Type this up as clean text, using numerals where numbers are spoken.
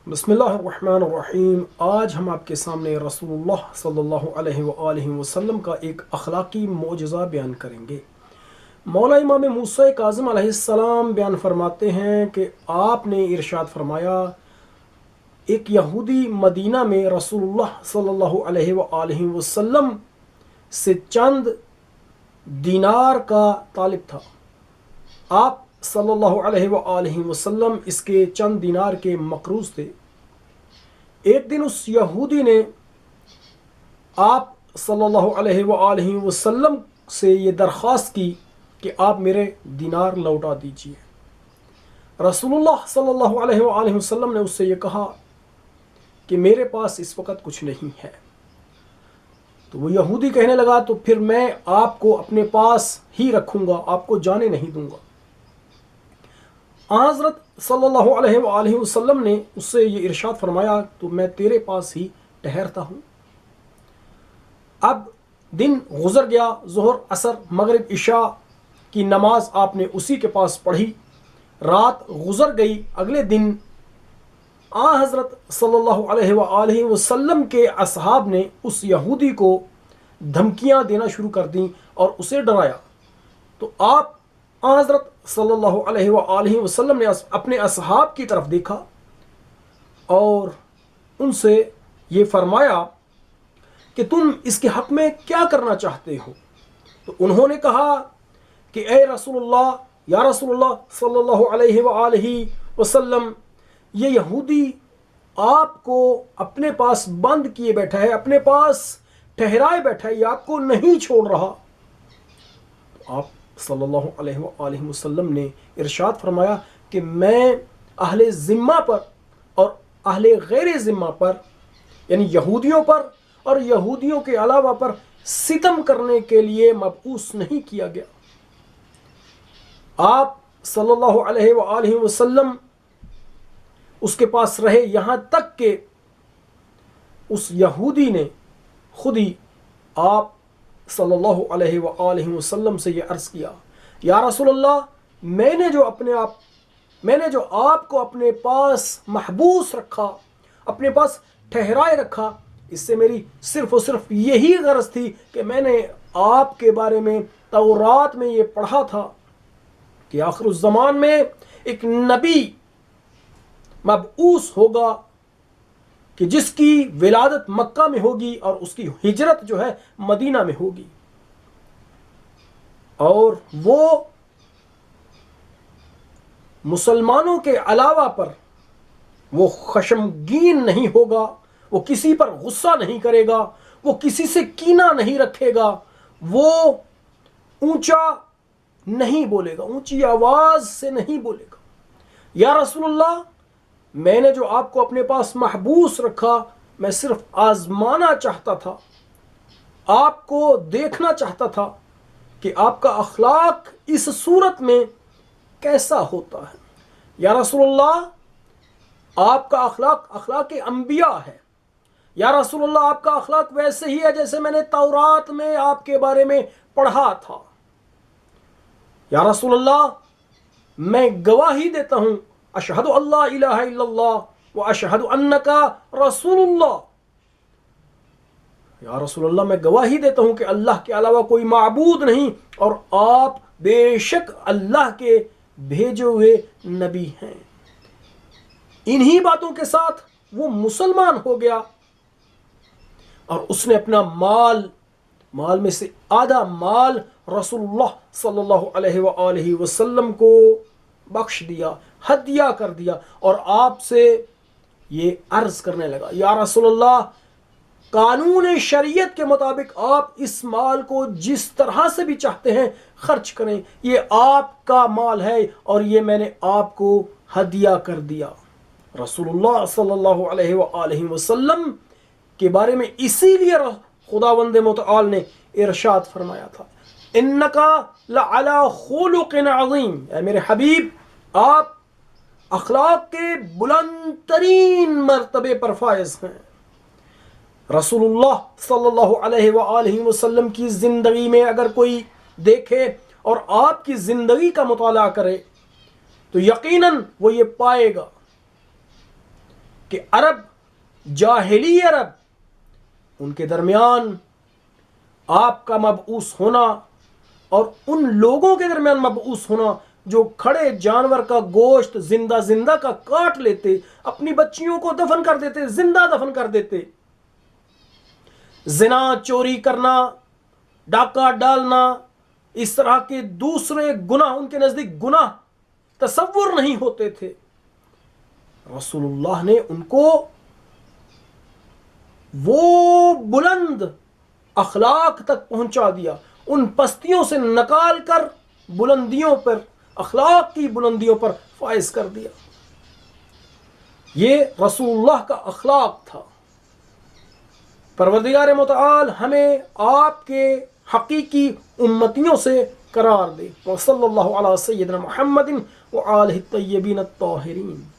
بسم اللہ الرحمن الرحیم۔ آج ہم آپ کے سامنے رسول اللہ صلی اللہ علیہ وآلہ وسلم کا ایک اخلاقی معجزہ بیان کریں گے۔ مولا امام موسیٰ کاظم علیہ السلام بیان فرماتے ہیں کہ آپ نے ارشاد فرمایا، ایک یہودی مدینہ میں رسول اللہ صلی اللہ علیہ وآلہ وسلم سے چند دینار کا طالب تھا۔ آپ صلی اللہ علیہ وآلہ وسلم اس کے چند دینار کے مقروض تھے۔ ایک دن اس یہودی نے آپ صلی اللہ علیہ وآلہ وسلم سے یہ درخواست کی کہ آپ میرے دینار لوٹا دیجیے۔ رسول اللہ صلی اللہ علیہ وآلہ وسلم نے اس سے یہ کہا کہ میرے پاس اس وقت کچھ نہیں ہے۔ تو وہ یہودی کہنے لگا تو پھر میں آپ کو اپنے پاس ہی رکھوں گا، آپ کو جانے نہیں دوں گا۔ حضرت صلی اللہ علیہ وآلہ وسلم نے اس سے یہ ارشاد فرمایا تو میں تیرے پاس ہی ٹھہرتا ہوں۔ اب دن گزر گیا، ظہر عصر مغرب عشاء کی نماز آپ نے اسی کے پاس پڑھی، رات گزر گئی۔ اگلے دن حضرت صلی اللہ علیہ وآلہ وسلم کے اصحاب نے اس یہودی کو دھمکیاں دینا شروع کر دیں اور اسے ڈرایا۔ تو آپ حضرت صلی اللہ علیہ وآلہ وسلم نے اپنے اصحاب کی طرف دیکھا اور ان سے یہ فرمایا کہ تم اس کے حق میں کیا کرنا چاہتے ہو؟ تو انہوں نے کہا کہ اے رسول اللہ، یا رسول اللہ صلی اللہ علیہ وآلہ وسلم، یہ یہودی آپ کو اپنے پاس بند کیے بیٹھا ہے، اپنے پاس ٹھہرائے بیٹھا ہے، یہ آپ کو نہیں چھوڑ رہا۔ آپ صلی اللہ علیہ وآلہ وسلم نے ارشاد فرمایا کہ میں اہل ذمہ پر اور اہل غیر ذمہ پر، یعنی یہودیوں پر اور یہودیوں کے علاوہ پر ستم کرنے کے لیے مبعوث نہیں کیا گیا۔ آپ صلی اللہ علیہ وآلہ وسلم اس کے پاس رہے یہاں تک کہ اس یہودی نے خود ہی آپ صلی اللہ علیہ وآلہ وسلم سے یہ عرض کیا، یا رسول اللہ، میں نے جو آپ کو اپنے پاس محبوس رکھا، اپنے پاس ٹھہرائے رکھا، اس سے میری صرف و صرف یہی غرض تھی کہ میں نے آپ کے بارے میں تورات میں یہ پڑھا تھا کہ آخر الزمان میں ایک نبی مبعوث ہوگا کہ جس کی ولادت مکہ میں ہوگی اور اس کی ہجرت جو ہے مدینہ میں ہوگی، اور وہ مسلمانوں کے علاوہ پر وہ خشمگین نہیں ہوگا، وہ کسی پر غصہ نہیں کرے گا، وہ کسی سے کینہ نہیں رکھے گا، وہ اونچا نہیں بولے گا، اونچی آواز سے نہیں بولے گا۔ یا رسول اللہ، میں نے جو آپ کو اپنے پاس محبوس رکھا، میں صرف آزمانا چاہتا تھا، آپ کو دیکھنا چاہتا تھا کہ آپ کا اخلاق اس صورت میں کیسا ہوتا ہے۔ یا رسول اللہ، آپ کا اخلاق انبیاء ہے۔ یا رسول اللہ، آپ کا اخلاق ویسے ہی ہے جیسے میں نے تورات میں آپ کے بارے میں پڑھا تھا۔ یا رسول اللہ، میں گواہی دیتا ہوں، اشہد اللہ الہ الا اللہ و اشہد انکا رسول اللہ۔ یا رسول اللہ، میں گواہی دیتا ہوں کہ اللہ کے علاوہ کوئی معبود نہیں اور آپ بے شک اللہ کے بھیجے ہوئے نبی ہیں۔ انہی باتوں کے ساتھ وہ مسلمان ہو گیا اور اس نے اپنا مال میں سے آدھا مال رسول اللہ صلی اللہ علیہ وآلہ وسلم کو بخش دیا، ہدیہ کر دیا، اور آپ سے یہ عرض کرنے لگا، یا رسول اللہ، قانون شریعت کے مطابق آپ اس مال کو جس طرح سے بھی چاہتے ہیں خرچ کریں، یہ آپ کا مال ہے اور یہ میں نے آپ کو ہدیہ کر دیا۔ رسول اللہ صلی اللہ علیہ وآلہ وسلم کے بارے میں اسی لیے خداوند متعال نے ارشاد فرمایا تھا، انکا لعلی خلق عظیم، اے میرے حبیب، آپ اخلاق کے بلند ترین مرتبے پر فائز ہیں۔ رسول اللہ صلی اللہ علیہ وآلہ وسلم کی زندگی میں اگر کوئی دیکھے اور آپ کی زندگی کا مطالعہ کرے تو یقیناً وہ یہ پائے گا کہ عرب، جاہلی عرب، ان کے درمیان آپ کا مبعوث ہونا اور ان لوگوں کے درمیان مبعوث ہونا جو کھڑے جانور کا گوشت زندہ زندہ کا کاٹ لیتے، اپنی بچیوں کو دفن کر دیتے، زندہ دفن کر دیتے، زنا، چوری کرنا، ڈاکہ ڈالنا، اس طرح کے دوسرے گناہ ان کے نزدیک گناہ تصور نہیں ہوتے تھے، رسول اللہ نے ان کو وہ بلند اخلاق تک پہنچا دیا، ان پستیوں سے نکال کر بلندیوں پر، اخلاق کی بلندیوں پر فائز کر دیا۔ یہ رسول اللہ کا اخلاق تھا۔ پروردگار متعال ہمیں آپ کے حقیقی امتیوں سے قرار دے۔ وصلی اللہ علی سیدنا محمد وآلہ الطیبین الطاہرین۔